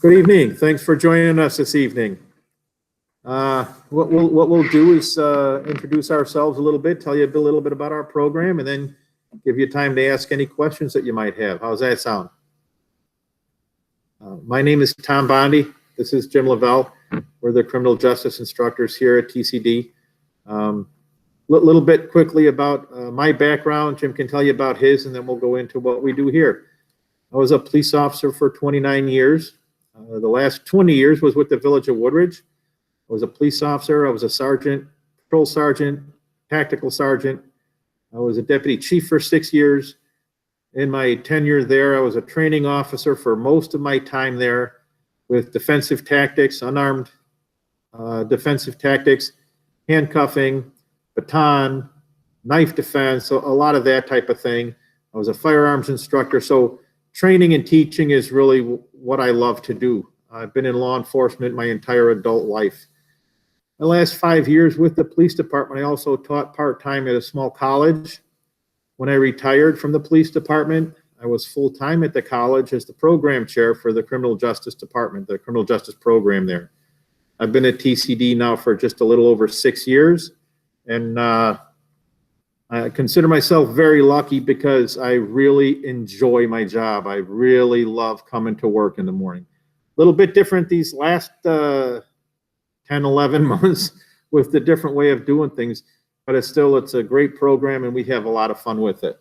Good evening. Thanks for joining us this evening. What we'll do is introduce ourselves a little bit, tell you a little bit about our program, and then give you time to ask any questions that you might have. How's that sound? My name is Tom Bondi. This is Jim Lavelle. We're the criminal justice instructors here at TCD. Little bit quickly about my background. Jim can tell you about his, and then we'll go into what we do here. I was a police officer for 29 years. The last 20 years was with the Village of Woodridge. I was a police officer. I was a sergeant, patrol sergeant, tactical sergeant. I was a deputy chief for 6 years. In my tenure there, I was a training officer for most of my time there with defensive tactics, unarmed defensive tactics, handcuffing, baton, knife defense, so a lot of that type of thing. I was a firearms instructor. So training and teaching is really what I love to do. I've been in law enforcement my entire adult life. The last 5 years with the police department, I also taught part-time at a small college. When I retired from the police department, I was full-time at the college as the program chair for the criminal justice department, the criminal justice program there. I've been at TCD now for just a little over 6 years, and I consider myself very lucky because I really enjoy my job. I really love coming to work in the morning. A little bit different these last 10, 11 months with the different way of doing things, but it's a great program and we have a lot of fun with it.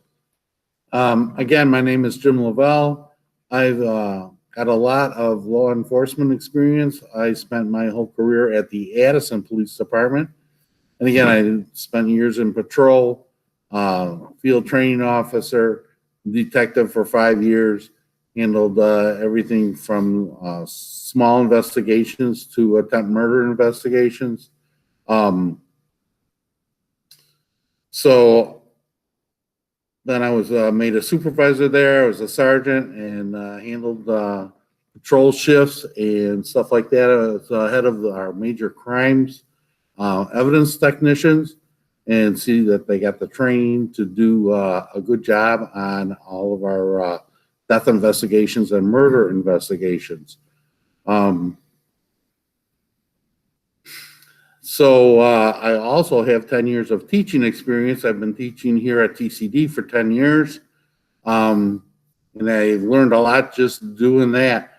Again, my name is Jim Lavelle. I've got a lot of law enforcement experience. I spent my whole career at the Addison Police Department. And again, I spent years in patrol, field training officer, detective for 5 years, handled everything from small investigations to attempt murder investigations. So then I was made a supervisor there. I was a sergeant and handled patrol shifts and stuff like that. I was head of our major crimes evidence technicians, and see that they got the training to do a good job on all of our death investigations and murder investigations. So I also have 10 years of teaching experience. I've been teaching here at TCD for 10 years. And I've learned a lot just doing that.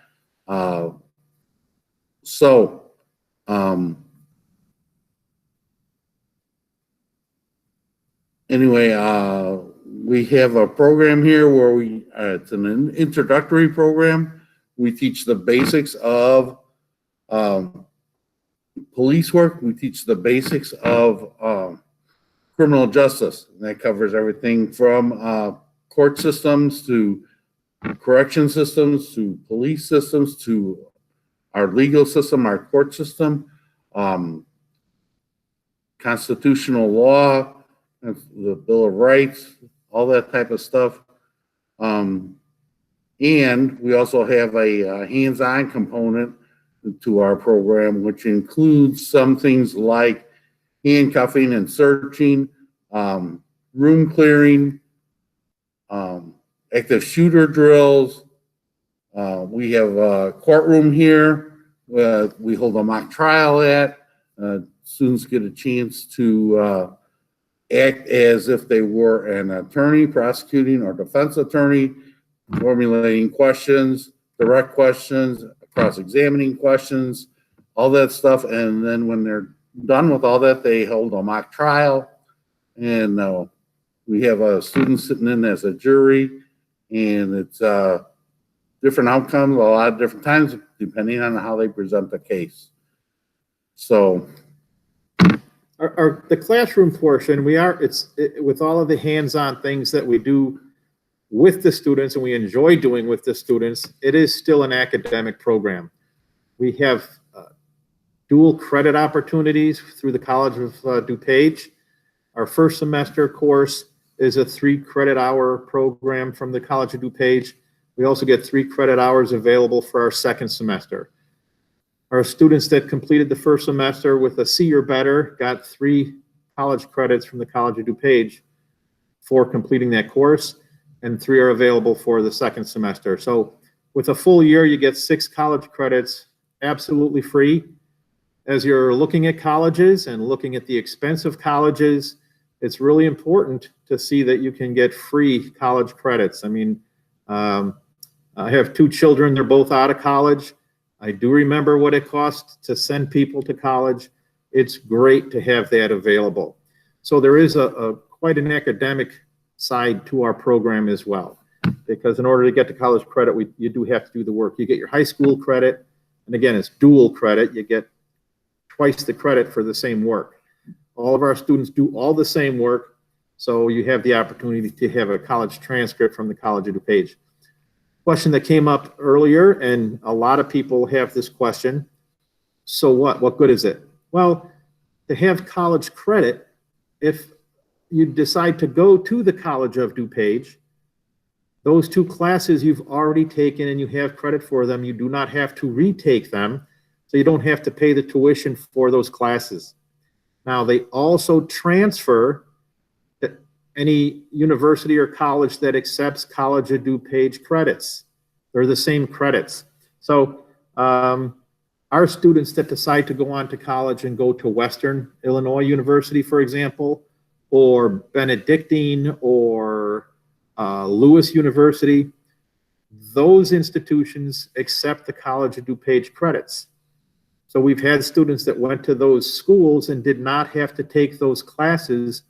Anyway, we have a program here where it's an introductory program. We teach the basics of police work. We teach the basics of criminal justice. And that covers everything from court systems to correction systems to police systems to our legal system, our court system, constitutional law, the Bill of Rights, all that type of stuff. And we also have a hands-on component to our program, which includes some things like handcuffing and searching, room clearing, active shooter drills. We have a courtroom here we hold a mock trial at. Students get a chance to act as if they were an attorney, prosecuting or defense attorney, formulating questions, direct questions, cross-examining questions, all that stuff. And then when they're done with all that, they hold a mock trial. And we have a student sitting in as a jury, and it's different outcomes a lot of different times depending on how they present the case. So the classroom portion, with all of the hands-on things that we do with the students and we enjoy doing with the students, it is still an academic program. We have dual credit opportunities through the College of DuPage. Our first semester course is a 3 credit hour program from the College of DuPage. We also get 3 credit hours available for our second semester. Our students that completed the first semester with a C or better got 3 college credits from the College of DuPage for completing that course, and 3 are available for the second semester. So with a full year, you get 6 college credits absolutely free. As you're looking at colleges and looking at the expense of colleges, it's really important to see that you can get free college credits. I mean, I have 2 children. They're both out of college. I do remember what it costs to send people to college. It's great to have that available. So there is quite an academic side to our program as well, because in order to get to college credit, you do have to do the work. You get your high school credit, and again, it's dual credit. You get twice the credit for the same work. All of our students do all the same work, so you have the opportunity to have a college transcript from the College of DuPage. Question that came up earlier, and a lot of people have this question: so what? What good is it? Well, to have college credit, if you decide to go to the College of DuPage, those 2 classes you've already taken and you have credit for them. You do not have to retake them, so you don't have to pay the tuition for those classes. Now, they also transfer to any university or college that accepts College of DuPage credits. They're the same credits. So our students that decide to go on to college and go to Western Illinois University, for example, or Benedictine or Lewis University, those institutions accept the College of DuPage credits. So we've had students that went to those schools and did not have to take those classes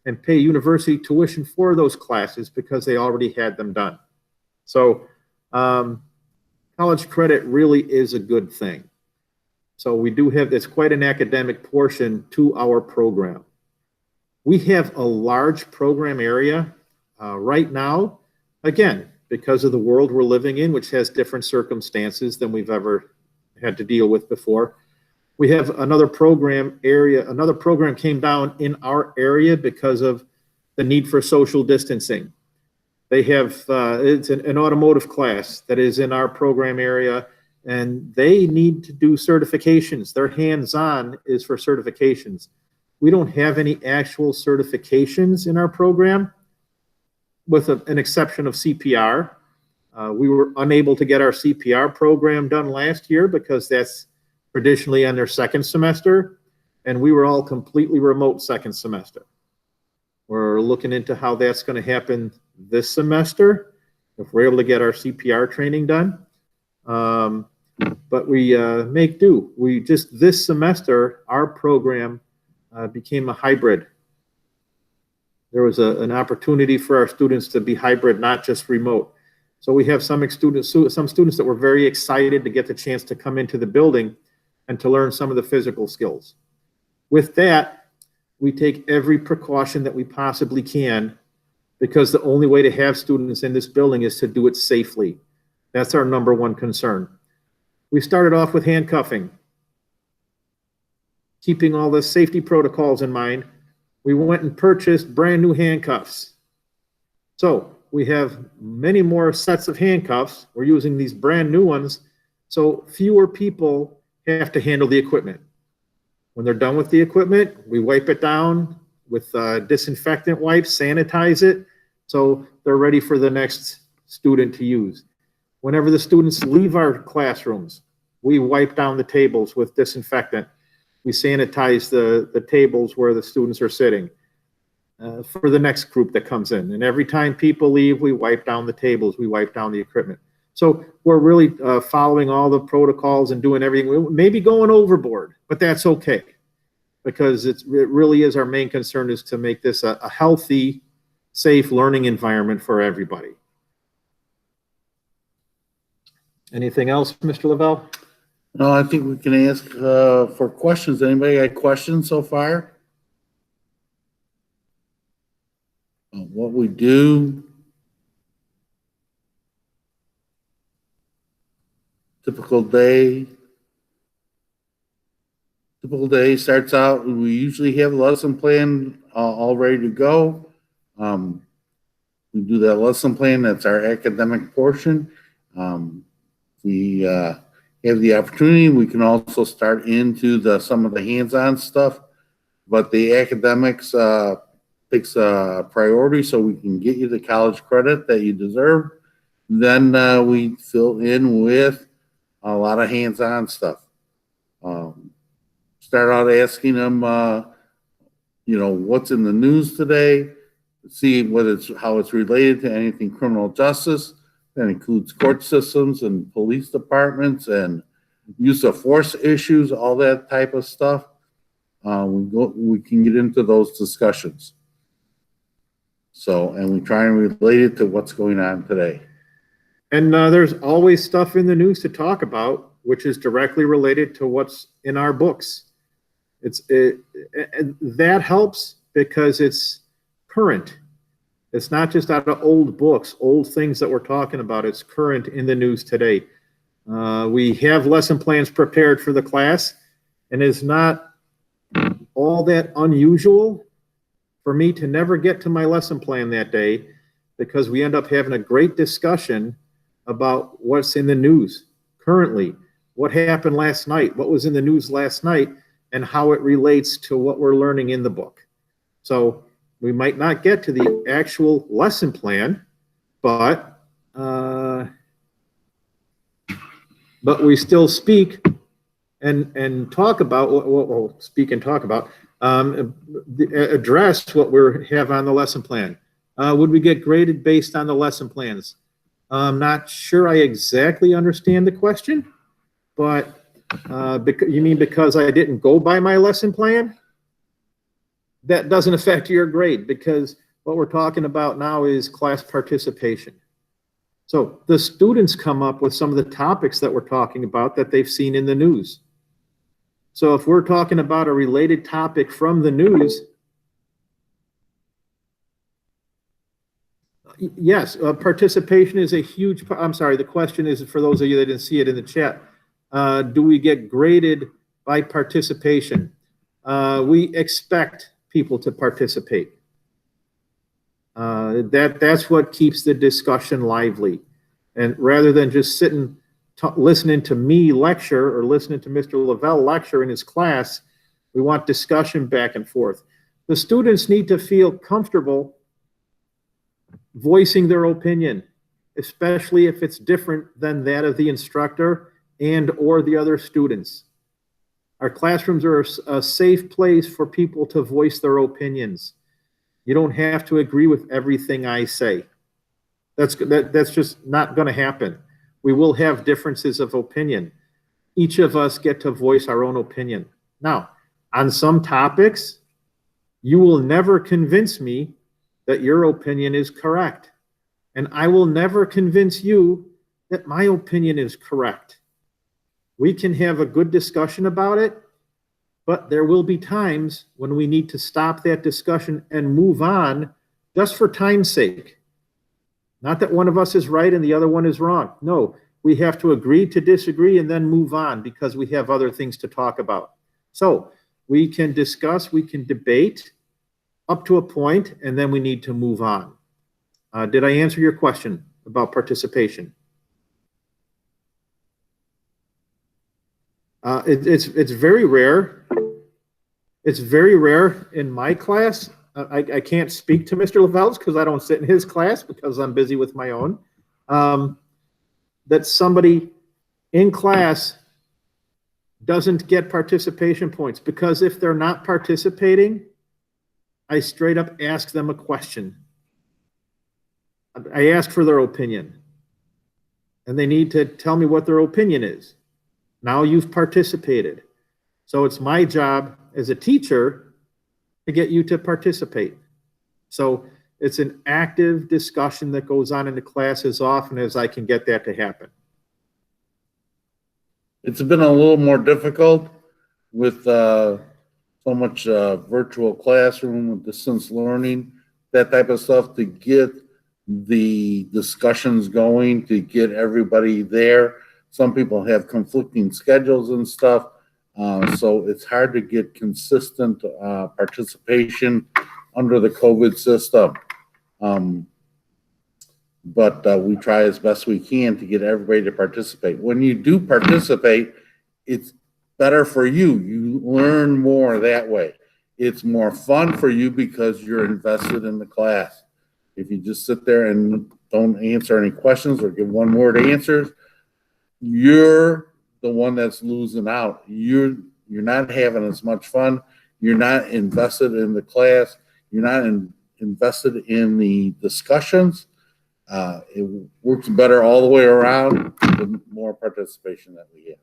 and pay university tuition for those classes because they already had them done. So college credit really is a good thing. So we do have, it's quite an academic portion to our program. We have a large program area right now, again, because of the world we're living in, which has different circumstances than we've ever had to deal with before. We have another program came down in our area because of the need for social distancing. They have, it's an automotive class that is in our program area, and they need to do certifications. Their hands-on is for certifications. We don't have any actual certifications in our program, with an exception of CPR. We were unable to get our CPR program done last year because that's traditionally on their second semester, and we were all completely remote second semester. We're looking into how that's going to happen this semester, if we're able to get our CPR training done. But we make do. We just, this semester, our program became a hybrid. There was an opportunity for our students to be hybrid, not just remote. So we have some students that were very excited to get the chance to come into the building and to learn some of the physical skills. With that, we take every precaution that we possibly can, because the only way to have students in this building is to do it safely. That's our number one concern. We started off with handcuffing. Keeping all the safety protocols in mind, we went and purchased brand new handcuffs. So we have many more sets of handcuffs. We're using these brand new ones, so fewer people have to handle the equipment. When they're done with the equipment, we wipe it down with disinfectant wipes, sanitize it, so they're ready for the next student to use. Whenever the students leave our classrooms, we wipe down the tables with disinfectant. We sanitize the tables where the students are sitting for the next group that comes in. And every time people leave, we wipe down the tables, we wipe down the equipment. So we're really following all the protocols and doing everything. We may be going overboard, but that's okay, because it really is our main concern, is to make this a healthy, safe learning environment for everybody. Anything else, Mr. Lavelle? No, I think we can ask for questions. Anybody got questions so far? What we do, typical day starts out, we usually have a lesson plan all ready to go. We do that lesson plan, that's our academic portion. We have the opportunity, we can also start into some of the hands-on stuff, but the academics takes a priority, so we can get you the college credit that you deserve. Then we fill in with a lot of hands-on stuff. Start out asking them, what's in the news today, see how it's related to anything criminal justice. That includes court systems and police departments and use of force issues, all that type of stuff. We can get into those discussions. And we try and relate it to what's going on today. And there's always stuff in the news to talk about, which is directly related to what's in our books. That helps because it's current. It's not just out of old books, old things that we're talking about. It's current in the news today. We have lesson plans prepared for the class, and it's not all that unusual for me to never get to my lesson plan that day, because we end up having a great discussion about what's in the news currently, what happened last night, what was in the news last night, and how it relates to what we're learning in the book. So we might not get to the actual lesson plan, but we still speak and talk about address what we have on the lesson plan. Would we get graded based on the lesson plans? I'm not sure I exactly understand the question, but you mean because I didn't go by my lesson plan? That doesn't affect your grade, because what we're talking about now is class participation. So the students come up with some of the topics that we're talking about that they've seen in the news. So if we're talking about a related topic from the news, yes, participation is a huge, I'm sorry, the question is for those of you that didn't see it in the chat. Do we get graded by participation? We expect people to participate. That's what keeps the discussion lively. And rather than just sitting, listening to me lecture or listening to Mr. Lavelle lecture in his class, we want discussion back and forth. The students need to feel comfortable voicing their opinion, especially if it's different than that of the instructor and or the other students. Our classrooms are a safe place for people to voice their opinions. You don't have to agree with everything I say. That's just not going to happen. We will have differences of opinion. Each of us get to voice our own opinion. Now, on some topics, you will never convince me that your opinion is correct. And I will never convince you that my opinion is correct. We can have a good discussion about it, but there will be times when we need to stop that discussion and move on just for time's sake. Not that one of us is right and the other one is wrong. No, we have to agree to disagree and then move on because we have other things to talk about. So we can discuss, we can debate up to a point, and then we need to move on. Did I answer your question about participation? It's very rare. It's very rare in my class. I can't speak to Mr. Lavelle's because I don't sit in his class because I'm busy with my own. That somebody in class doesn't get participation points, because if they're not participating, I straight up ask them a question. I ask for their opinion, and they need to tell me what their opinion is. Now you've participated. So it's my job as a teacher to get you to participate. So it's an active discussion that goes on in the class as often as I can get that to happen. It's been a little more difficult with so much virtual classroom, distance learning, that type of stuff, to get the discussions going, to get everybody there. Some people have conflicting schedules and stuff, so it's hard to get consistent participation under the COVID system. But we try as best we can to get everybody to participate. When you do participate, it's better for you. You learn more that way. It's more fun for you because you're invested in the class. If you just sit there and don't answer any questions or give one word answers, you're the one that's losing out. You're not having as much fun. You're not invested in the class. You're not invested in the discussions. It works better all the way around, the more participation that we have.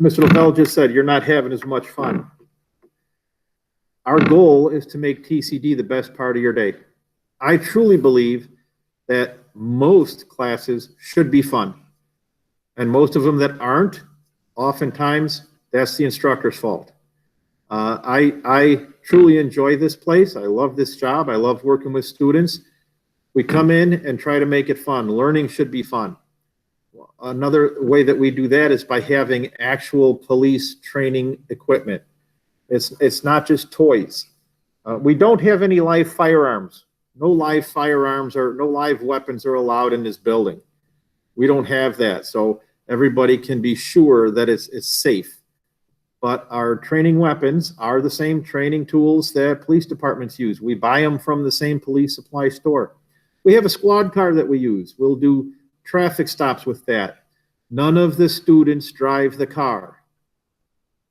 Mr. Lavelle just said, you're not having as much fun. Our goal is to make TCD the best part of your day. I truly believe that most classes should be fun. And most of them that aren't, oftentimes, that's the instructor's fault. I truly enjoy this place. I love this job. I love working with students. We come in and try to make it fun. Learning should be fun. Another way that we do that is by having actual police training equipment. It's not just toys. We don't have any live firearms. No live firearms or no live weapons are allowed in this building. We don't have that, so everybody can be sure that it's safe. But our training weapons are the same training tools that police departments use. We buy them from the same police supply store. We have a squad car that we use. We'll do traffic stops with that. None of the students drive the car.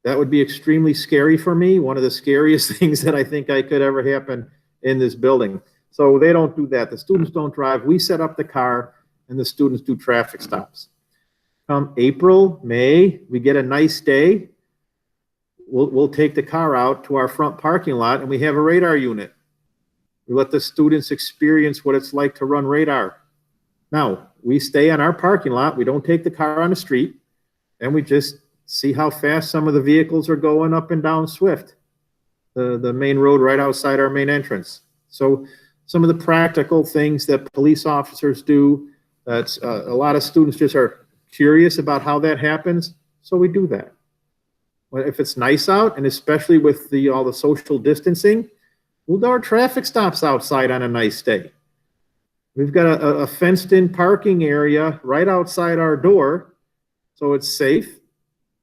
That would be extremely scary for me. One of the scariest things that I think I could ever happen in this building. So they don't do that. The students don't drive. We set up the car and the students do traffic stops. Come April, May, we get a nice day. We'll take the car out to our front parking lot and we have a radar unit. We let the students experience what it's like to run radar. Now, we stay on our parking lot. We don't take the car on the street and we just see how fast some of the vehicles are going up and down Swift, the main road right outside our main entrance. So some of the practical things that police officers do, that's a lot of students just are curious about how that happens. So we do that. Well, if it's nice out, and especially with all the social distancing, we'll do our traffic stops outside on a nice day. We've got a fenced-in parking area right outside our door, so it's safe.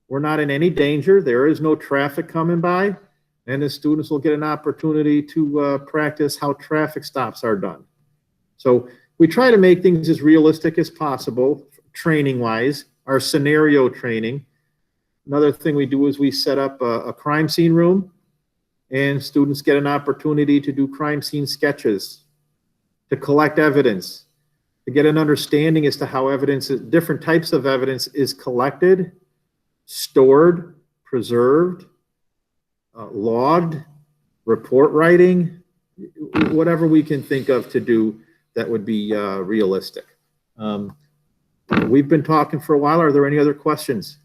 We're not in any danger. There is no traffic coming by, and the students will get an opportunity to practice how traffic stops are done. So we try to make things as realistic as possible, training-wise, our scenario training. Another thing we do is we set up a crime scene room, and students get an opportunity to do crime scene sketches, to collect evidence, to get an understanding as to how different types of evidence is collected, stored, preserved, logged, report writing, whatever we can think of to do that would be realistic. We've been talking for a while. Are there any other questions?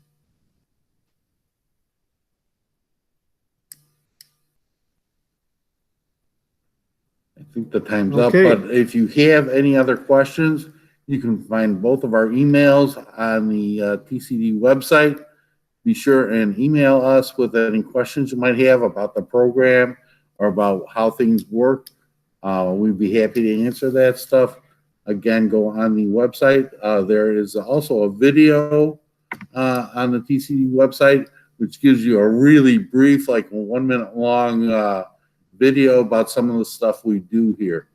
I think the time's Okay. up, but if you have any other questions, you can find both of our emails on the TCD website. Be sure and email us with any questions you might have about the program or about how things work. We'd be happy to answer that stuff. Again, go on the website. There is also a video on the TCD website, which gives you a really brief, like 1 minute long video about some of the stuff we do here.